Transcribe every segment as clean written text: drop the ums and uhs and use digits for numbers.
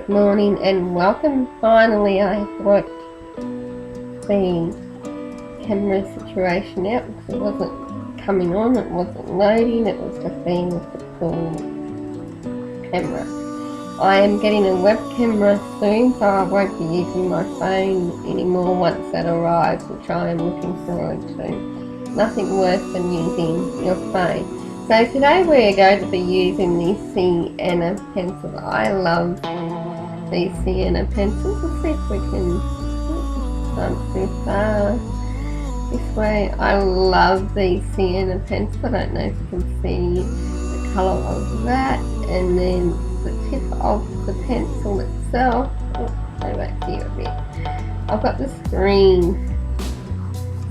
Good morning and welcome. Finally I have worked the camera situation out because it wasn't coming on, it wasn't loading, it was just being a typical camera. I am getting a web camera soon, so I won't be using my phone anymore once that arrives, which I am looking forward to. Nothing worse than using your phone. So today we're going to be using the Sienna pencil. I love these Sienna pencils. Let's see if we can too far this way. I love these Sienna pencils. I don't know if you can see the colour of that, and then the tip of the pencil itself. Go back here a bit. I've got the screen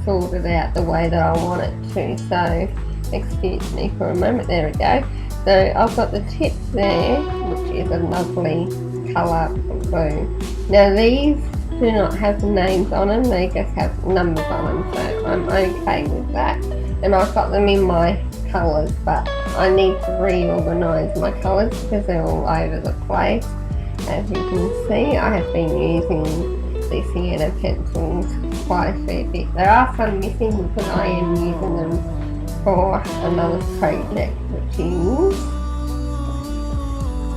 sorted out the way that I want it to, so excuse me for a moment. There we go. So I've got the tip there, which is a lovely colour blue. Now these do not have names on them, they just have numbers on them, so I'm okay with that. And I've got them in my colours, but I need to reorganise my colours because they're all over the place. As you can see, I have been using the Sienna pencils quite a fair bit. There are some missing because I am using them for another project, which is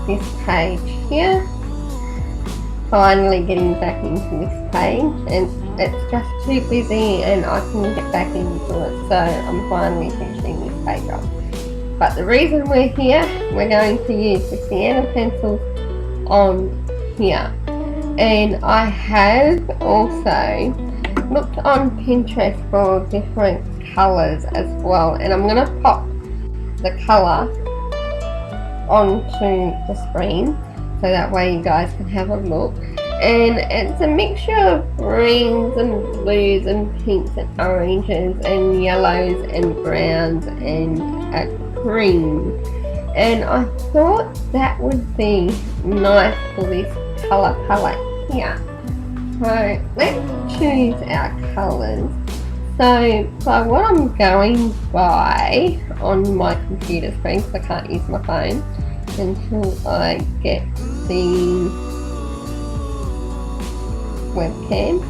this page here. Finally getting back into this page, and it's just too busy and I can get back into it, so I'm finally finishing this page off. But the reason we're here, we're going to use the Sienna pencils on here. And I have also looked on Pinterest for different colours as well, and I'm going to pop the colour onto the screen so that way you guys can have a look. And it's a mixture of greens and blues and pinks and oranges and yellows and browns and a green, and I thought that would be nice for this colour palette here. So let's choose our colours. So what I'm going by on my computer screen, because I can't use my phone until I get the webcam,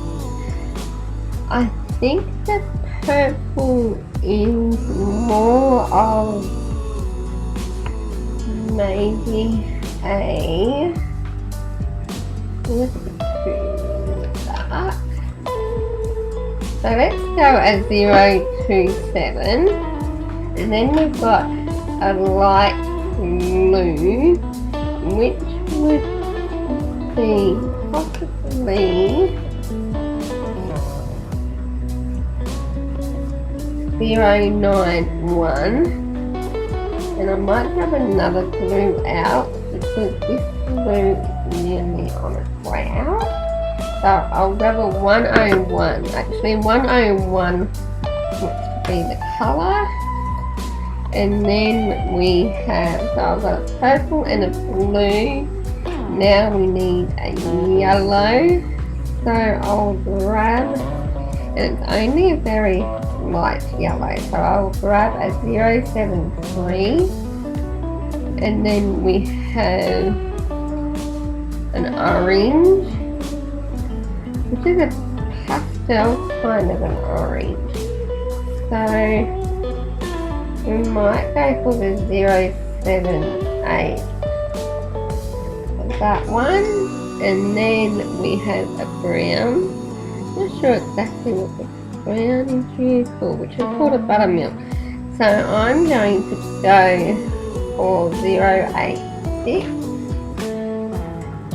I think the purple is more of maybe a little bit too dark. So let's go at 027, and then we've got a light blue, which would be possibly 091, and I might have another blue out because this blue is nearly on its way out. So I'll grab a 101, actually 101, which would be the colour. And then we have, so I've got a purple and a blue. Now we need a yellow. So I'll grab, and it's only a very light yellow, so I'll grab a 073. And then we have an orange, which is a pastel kind of an orange. So we might go for the 078, that one. And then we have a brown. Not sure exactly what the brown is used for, which is called a buttermilk. So I'm going to go for 086.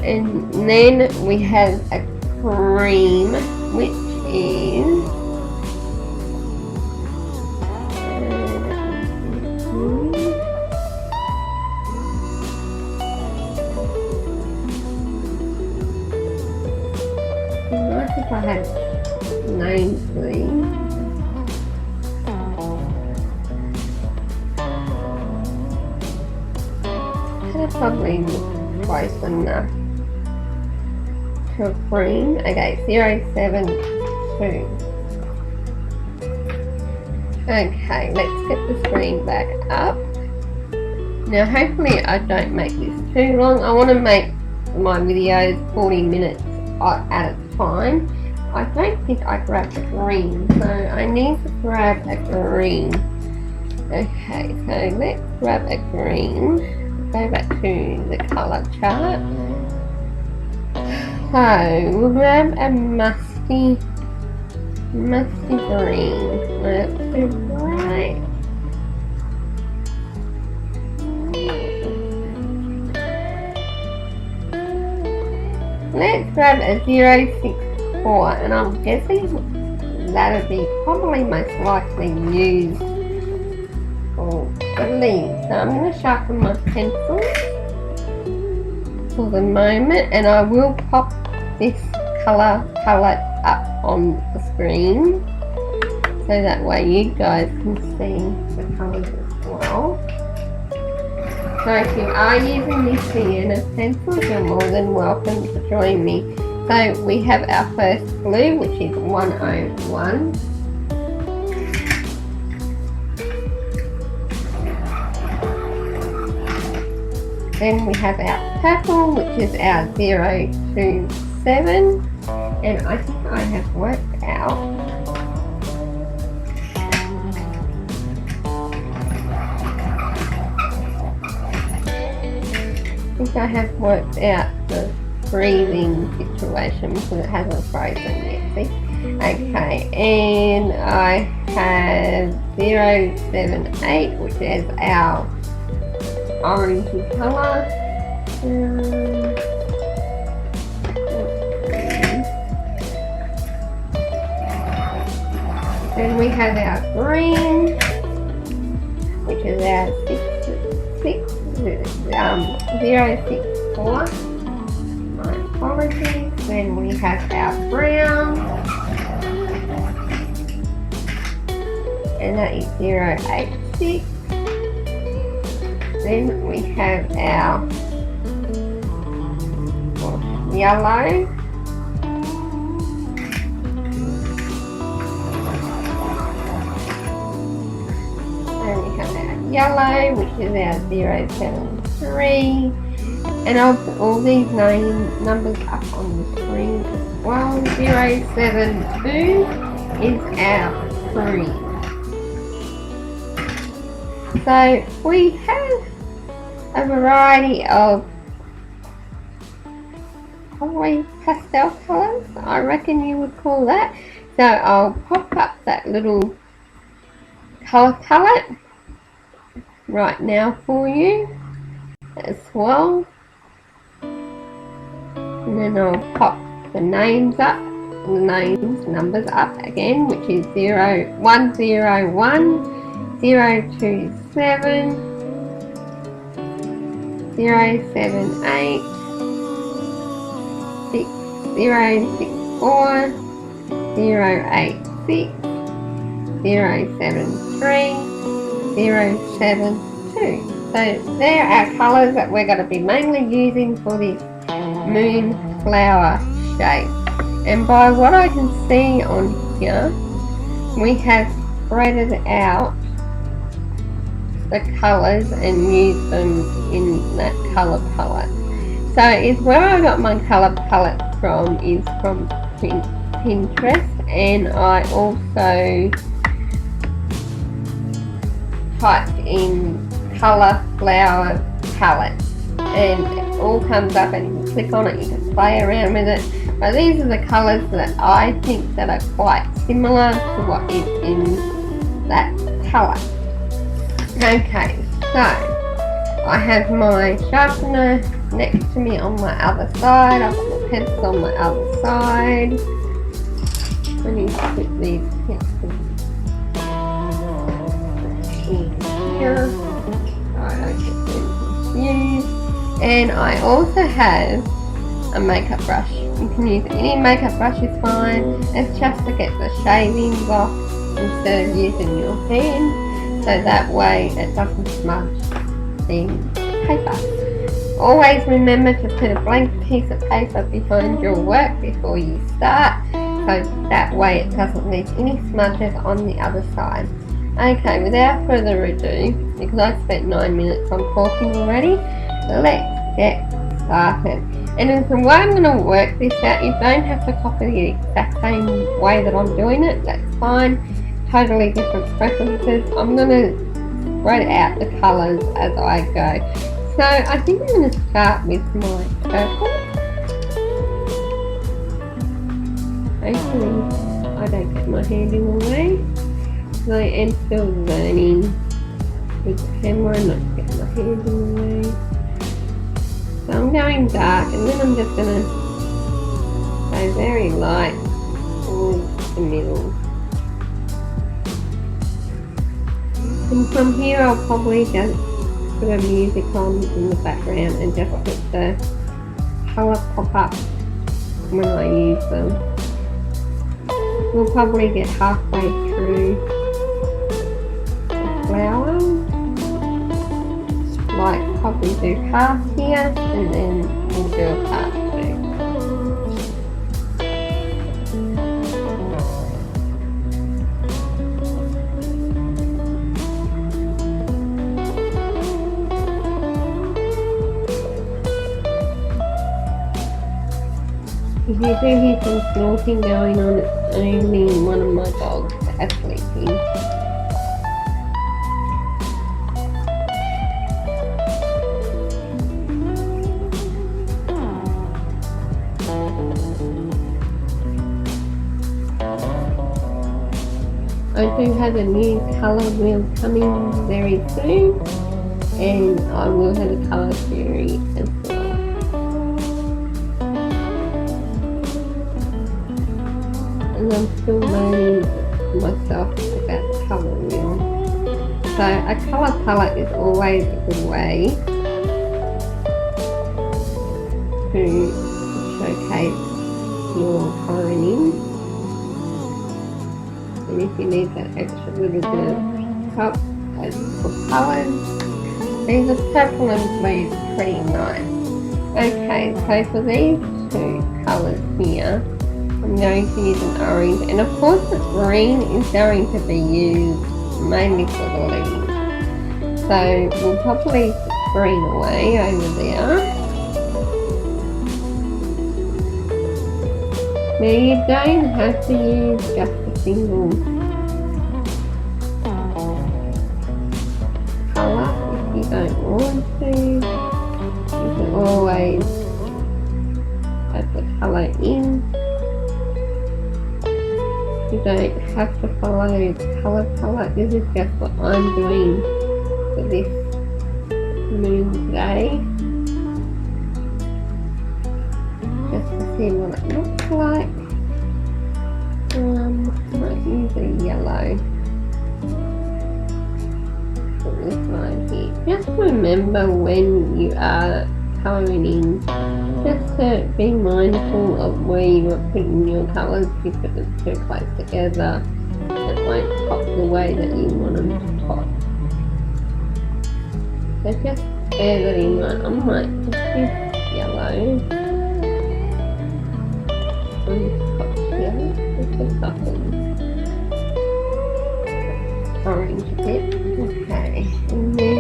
And then we have a cream, which is nice if I had names for these. That'll probably look close enough to a green. Okay, 072. Okay, let's get the screen back up. Now hopefully I don't make this too long. I want to make my videos 40 minutes at a time. I don't think I grabbed a green, so I need to grab a green. Okay, so let's grab a green. Go back to the colour chart. So we'll grab a musty green. Let's do bright. Let's grab a 064, and I'm guessing that'll be probably most likely used for the leaves. So I'm going to sharpen my pencil for the moment, and I will pop this colour palette up on the screen so that way you guys can see the colours as well. So if you are using this sienna pencil, you're more than welcome to join me. So we have our first blue, which is 101. Then we have our purple, which is our 027. And I think I have worked out the freezing situation because it hasn't frozen yet, see? Okay, and I have 078, which is our orangey colour. Then we have our green, which is our 064. My apologies. Then we have our brown, and that is 086. Then we have our yellow, which is our 073, and I'll put all these numbers up on the screen as well. 072 is our green. So we have a variety of probably pastel colours, I reckon you would call that. So I'll pop up that little colour palette right now for you as well, and then I'll pop the names up, numbers up again, which is 101, 027, 078, 064, 086, 073, 072. So there are colours that we're going to be mainly using for this moon flower shape. And by what I can see on here, we have spreaded out the colours and used them in that colour palette. So is where I got my colour palette from is from Pinterest, and I also typed in colour flower palette, and it all comes up, and you can click on it, you can play around with it. But these are the colours that I think that are quite similar to what is in that palette. Okay, so I have my sharpener next to me on my other side. I've got my pencil on my other side. I need to put these pencils in here so I don't get them confused. And I also have a makeup brush. You can use any makeup brush, is fine. It's just to get the shavings off instead of using your hand, so that way it doesn't smudge the paper. Always remember to put a blank piece of paper behind your work before you start, so that way it doesn't leave any smudges on the other side. Okay, without further ado, because I spent 9 minutes on talking already, let's get started. And then the way I'm going to work this out, you don't have to copy the exact same way that I'm doing it. That's fine. Totally different preferences. I'm going to spread out the colours as I go. So I think I'm going to start with my purple. Hopefully I don't get my hand in the way. I am still learning with the camera, not to get my hand in the way. So I'm going dark, and then I'm just going to go very light towards the middle. And from here I'll probably just put a music on in the background and just let the colour pop up when I use them. We'll probably get halfway through the flower. Like probably do half here and then we'll do a part 2. If you do hear some snorting going on, it's only one of my dogs that's sleeping. I do have a new colour wheel coming very soon, and I will have a colour theory as well. And I'm still learning myself about the colour wheel. So a colour palette is always a good way to showcase your colouring in. And if you need that extra little bit of help for colours, these are purple and blue, pretty nice. Okay, so for these 2 colours here, I'm going to use an orange, and of course the green is going to be used mainly for the leaves. So we'll probably put green away over there. Now you don't have to use just a single colour if you don't want to. You can always add the colour in. You don't have to follow the colour palette. This is just what I'm doing for this moon today. Just to see what it looks like. Might use a yellow. Put this line here. Just remember when you are colouring in, just to be mindful of where you are putting your colours. If it's too close together, it won't pop the way that you want them to pop. So just bear that in mind. I might just use yellow. On this top here, just to soften orange a bit. Okay, and then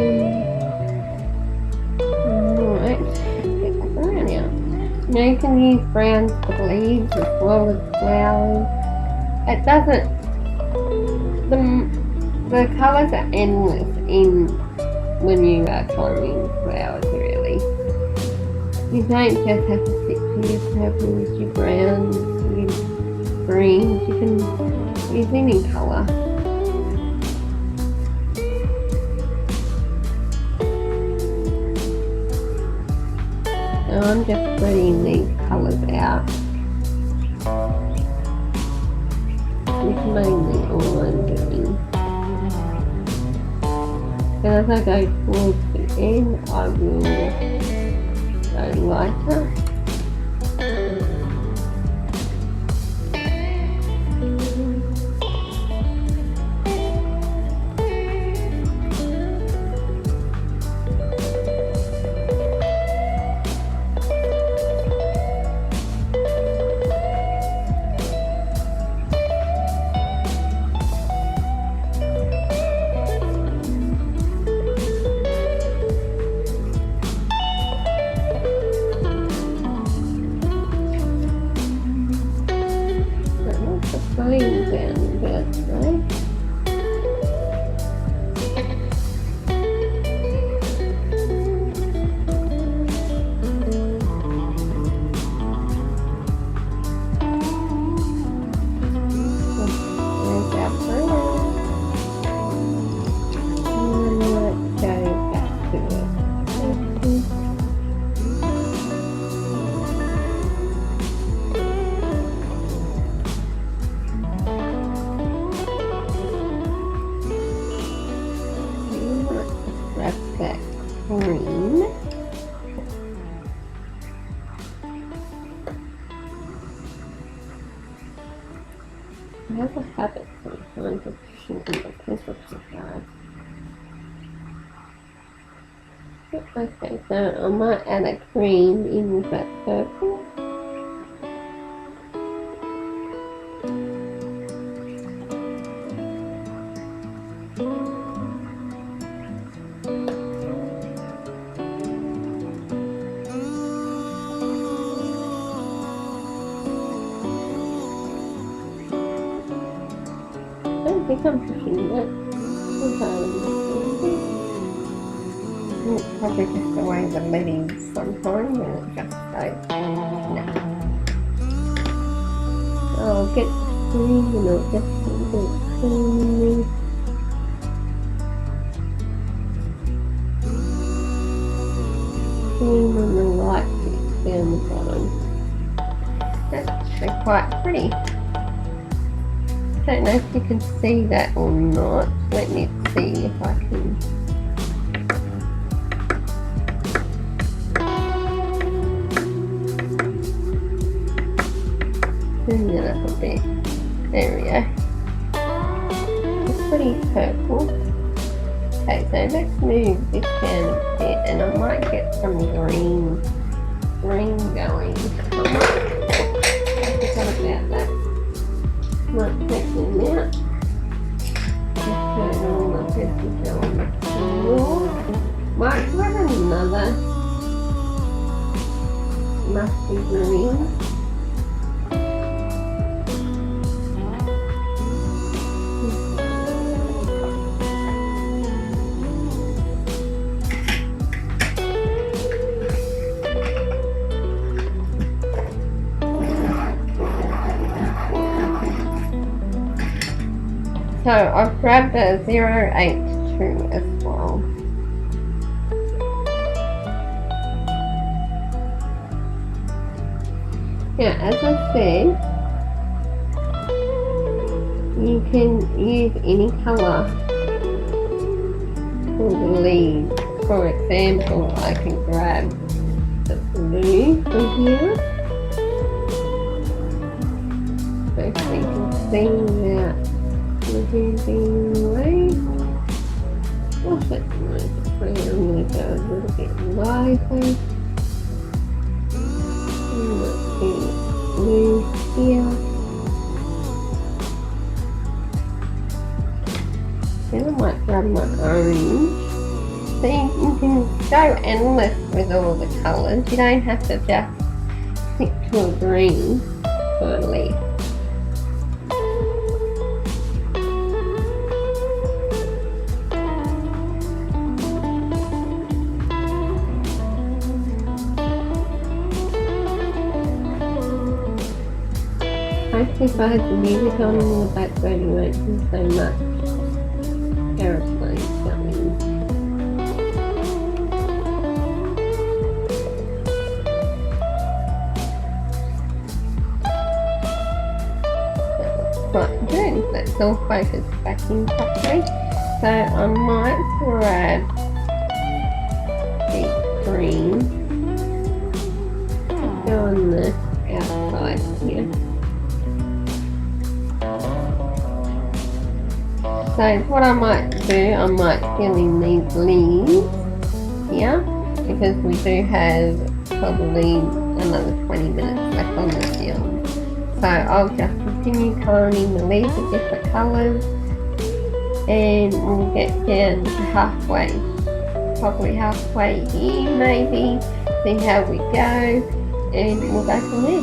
now you can use browns for leaves as well as flowers. It doesn't, the colours are endless in when you are colouring flowers really. You don't just have to stick to your purples, your browns, your greens, you can use any colour. So I'm just spreading these colours out. It's mainly all I'm doing. And as I go towards the end, I will go lighter. slowing down a bit today. Green. I have a habit sometimes of pushing on the pencil card. Okay, so I might add a green in with that purple. I think I'm pushing it. It's probably just the way the leaves sometimes and it just goes. No. I'll get green and I'll just do it cleanly. Green on the light bit down the bottom. That's actually quite pretty. I don't know if you can see that or not. Let me see if I can. Zoom it up a bit. There we go. It's pretty purple. Okay, so let's move this down a bit and I might get some green going. I forgot about that. Might take them out. Just put all the pieces on the floor. Might grab another musty green. So I've grabbed a 082 as well. Now, as I said, you can use any colour for the leaves. For example, I can grab the blue from here. So you can see that. What's it? I'm going to go a little bit lighter. Let's see, blue here. Then I might grab my orange. So you can go endless with all the colours. You don't have to just stick to a green for a leaf. Hopefully if I had the music on in the background you won't hear so much aeroplanes going. Quite good, that's all focused back in properly. So I might grab deep green, go on the outside here. So what I might do, I might fill in these leaves here because we do have probably another 20 minutes left on the film. So I'll just continue colouring the leaves of different colours and we'll get down to halfway, probably halfway here maybe, see how we go and we'll go from there.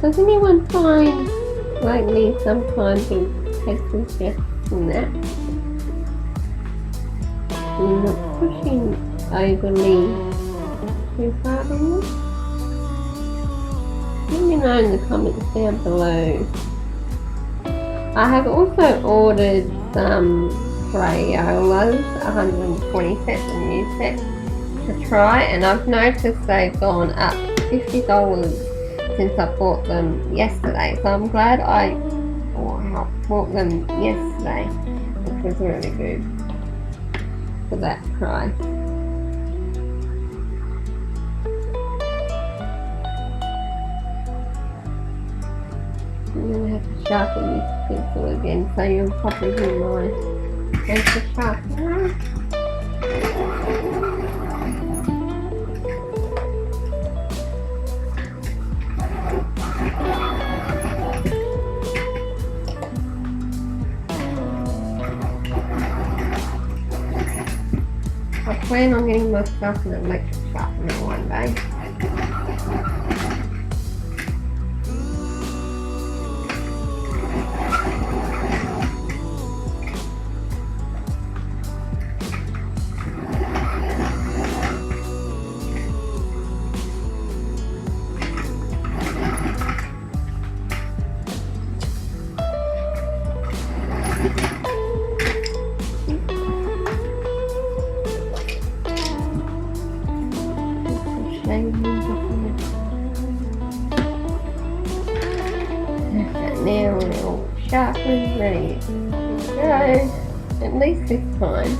Does anyone find lately some kind of pencil just in that? You're not pushing overly too hard on this? Let me know in the comments down below. I have also ordered some Crayolas, 120 sets, a new set to try, and I've noticed they've gone up $50 since I bought them yesterday, so I'm glad I bought them yesterday, which was really good for that price. I'm going to have to sharpen this pencil again, so you'll probably hear my pencil sharpener. I plan on getting myself an electric sharpener one day. Now we're all sharpened, ready to go, at least this time.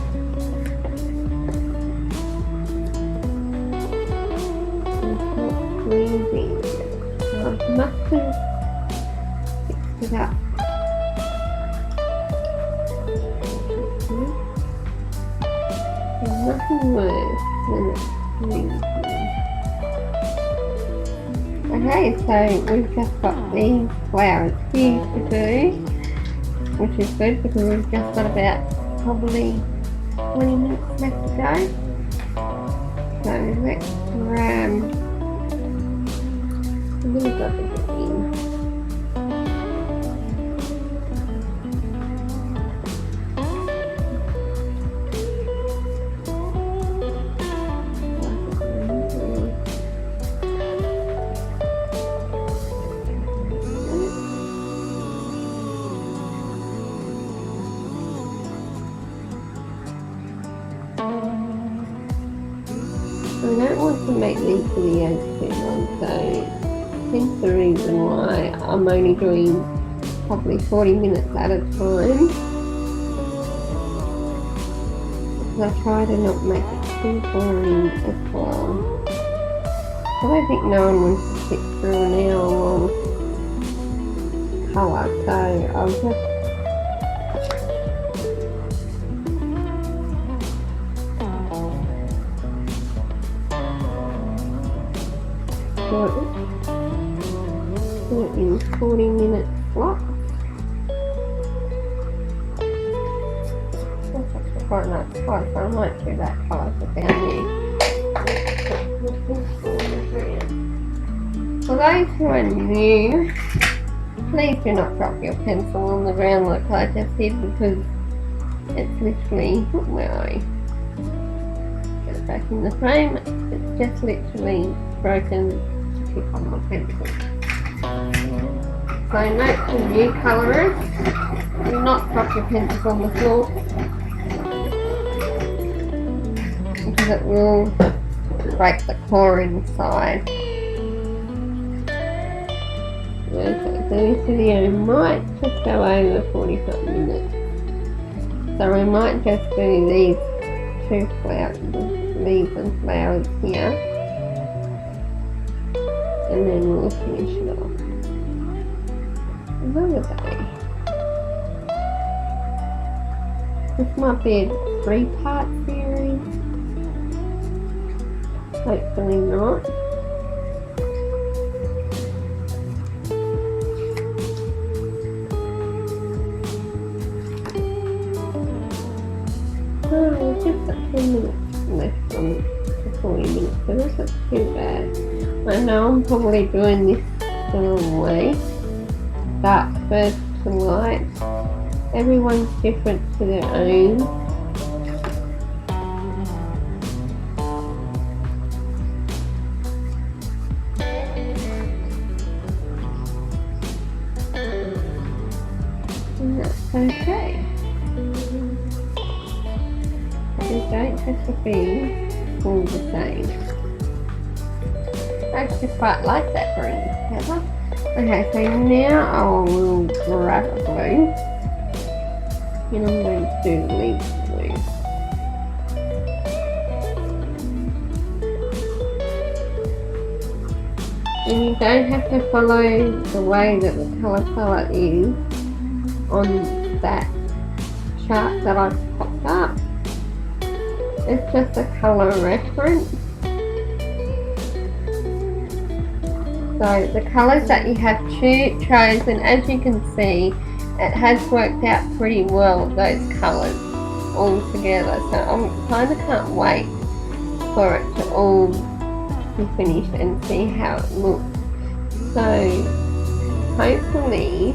It's not freezing. I must have fixed it up. There's nothing worse than it's freezing. Okay, so we've just got these flowers here to do, which is good because we've just got about probably 20 minutes left to go. So let's grab a little bit of the green. I don't want to make these videos too long, so hence the reason why I'm only doing probably 40 minutes at a time. Because I try to not make it too boring as well. I don't think no one wants to sit through an hour long colour, so I'll just do it in 40-minute blocks. That's actually quite a nice colour, so I might do that colour for down there. For those who are new, please do not drop your pencil on the ground like I just did, because it's literally, where are we? Get it back in the frame, it's just literally broken to tip on my pencil. So note to new colourers, do not drop your pencils on the floor, because it will break the core inside. Okay, so this video might just go over 45 minutes. So we might just do these two flowers, leaves and flowers here, and then we'll finish it off. Another day. This might be a 3-part series. Hopefully not. Oh, we've just got 10 minutes left on the 40 minutes, so that's not too bad. I know I'm probably doing this the week. Dark first to light. Everyone's different to their own. And that's okay. You don't have to be all the same. I actually quite like that green together. Okay, so now I will grab a blue. And I'm going to do the leaf blue. And you don't have to follow the way that the colour palette is on that chart that I've popped up. It's just a colour reference. So the colours that you have chosen, as you can see, it has worked out pretty well, those colours all together. So I kind of can't wait for it to all be finished and see how it looks. So hopefully,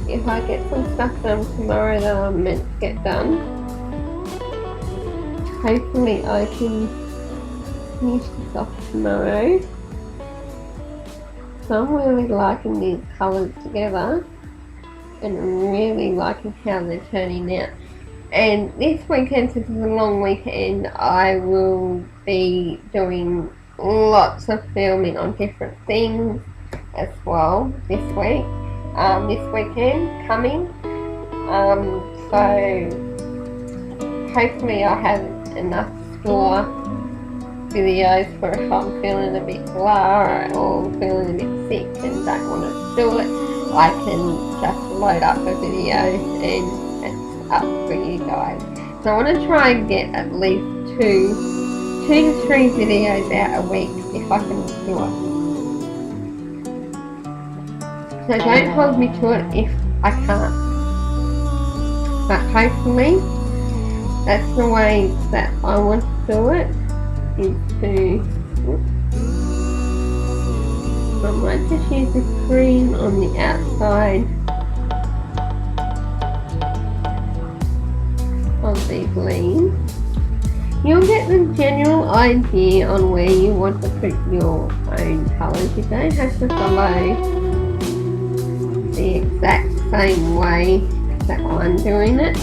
if I get some stuff done tomorrow that I'm meant to get done, hopefully I can finish this off tomorrow. So I'm really liking these colours together and really liking how they're turning out. And this weekend, since it's a long weekend, I will be doing lots of filming on different things as well this week. This weekend coming. So hopefully I have enough store videos for if I'm feeling a bit blah or feeling a bit sick and don't want to do it, I can just load up a video and it's up for you guys. So I want to try and get at least two to three videos out a week if I can do it. So don't hold me to it if I can't. But hopefully that's the way that I want to do it. Is to, I might just use the cream on the outside of these leaves. You'll get the general idea on where you want to put your own colours. You don't have to follow the exact same way that I'm doing it,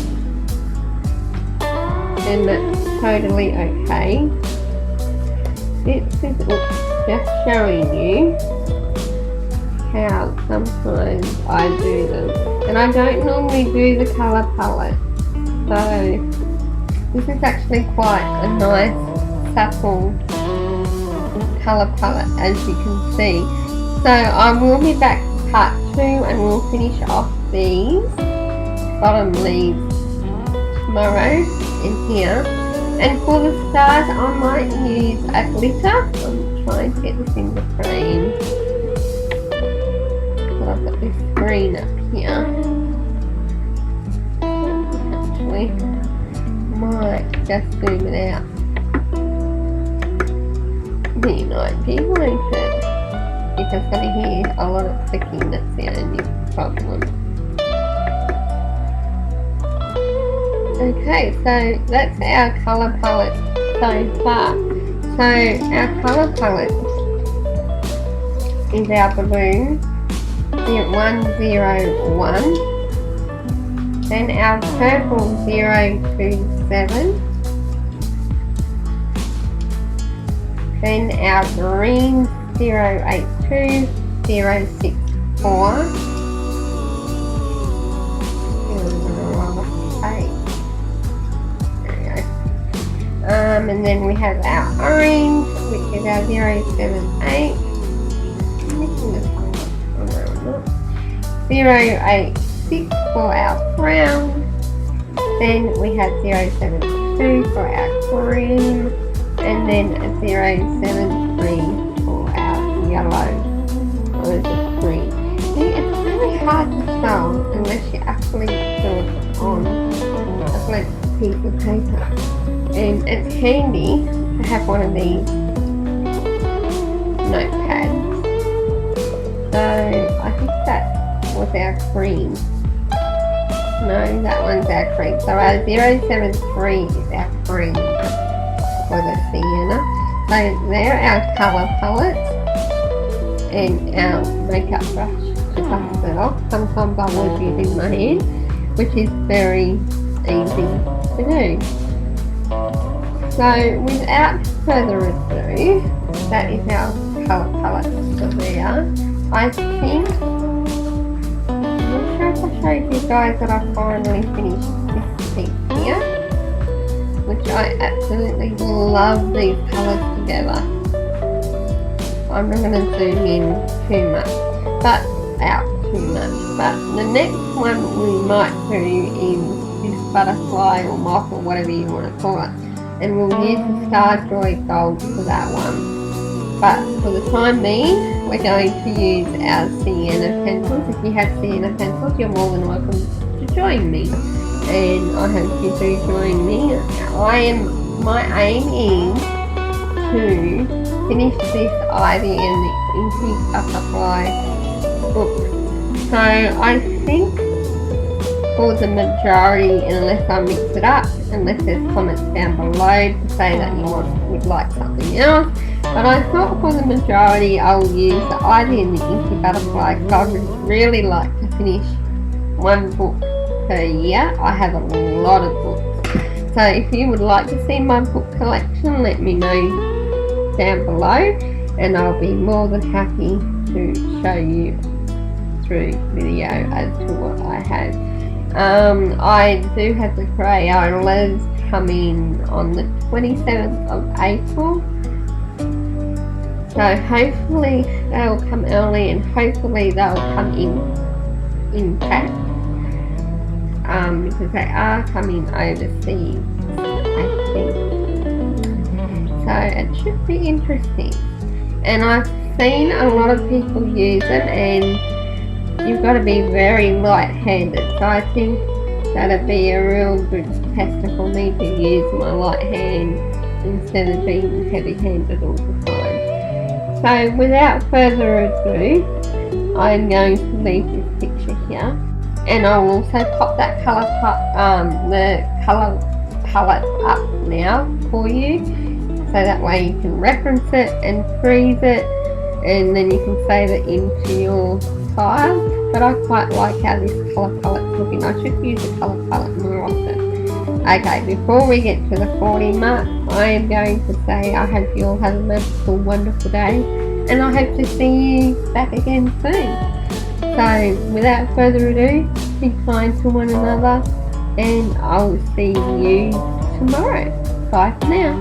and that's totally okay. This is just showing you how sometimes I do them, and I don't normally do the colour palette, so this is actually quite a nice supple colour palette, as you can see. So I will be back to part 2 and we'll finish off these bottom leaves tomorrow in here. And for the start, I might use a glitter. I'm trying to get this in the frame. So I've got this green up here. Actually, might just zoom it out. Be an idea, won't it? You're just going to hear a lot of clicking, that's the only problem. Okay, so that's our colour palette so far. So our colour palette is our blue, the 101, then our purple 027, then our green 082, 064. And then we have our orange, which is our 078. 086 for our brown. Then we have 072 for our cream. And then a 073 for our yellow. Or is it green? See, it's really hard to tell unless you actually do it on a blank piece of paper. And it's handy to have one of these notepads. So was our cream. No, that one's our cream. So our 073 is our cream for the sienna. So they're our colour palettes and our makeup brush to dust it off. Sometimes I would use in my hand, which is very easy to do. So without further ado, that is our colour palette for there. I think, I'm not sure if I showed you guys that I finally finished this piece here, which I absolutely love these colours together. I'm not going to zoom in too much, but the next one we might do is this butterfly or moth or whatever you want to call it, and we'll use the Star Joy Gold for that one. But for the time being, we're going to use our sienna pencils. If you have sienna pencils, you're more than welcome to join me, and I hope you do join me. My aim is to finish this Ivy and the Inky butterfly book. So I think for the majority, unless I mix it up, unless there's comments down below to say that you would like something else, but I thought for the majority I'll use the Ivy and the Inky butterfly because I would really like to finish one book per year. I have a lot of books, so if you would like to see my book collection, let me know down below, and I'll be more than happy to show you through video as to what I have. I do have the Crayolas coming on the 27th of April, so hopefully they'll come early and hopefully they'll come in pack, because they are coming overseas, I think. So it should be interesting, and I've seen a lot of people use them, and you've got to be very light-handed, so I think that'd be a real good tester for me to use my light hand instead of being heavy-handed all the time. So without further ado, I'm going to leave this picture here, and I'll also pop that colour palette up now for you, so that way you can reference it and freeze it, and then you can save it into your files. But I quite like how this colour palette's looking. I should use the colour palette more often. Okay, before we get to the 40 mark, I am going to say I hope you all have a magical, wonderful day, and I hope to see you back again soon. So without further ado, be kind to one another, and I'll see you tomorrow. Bye for now.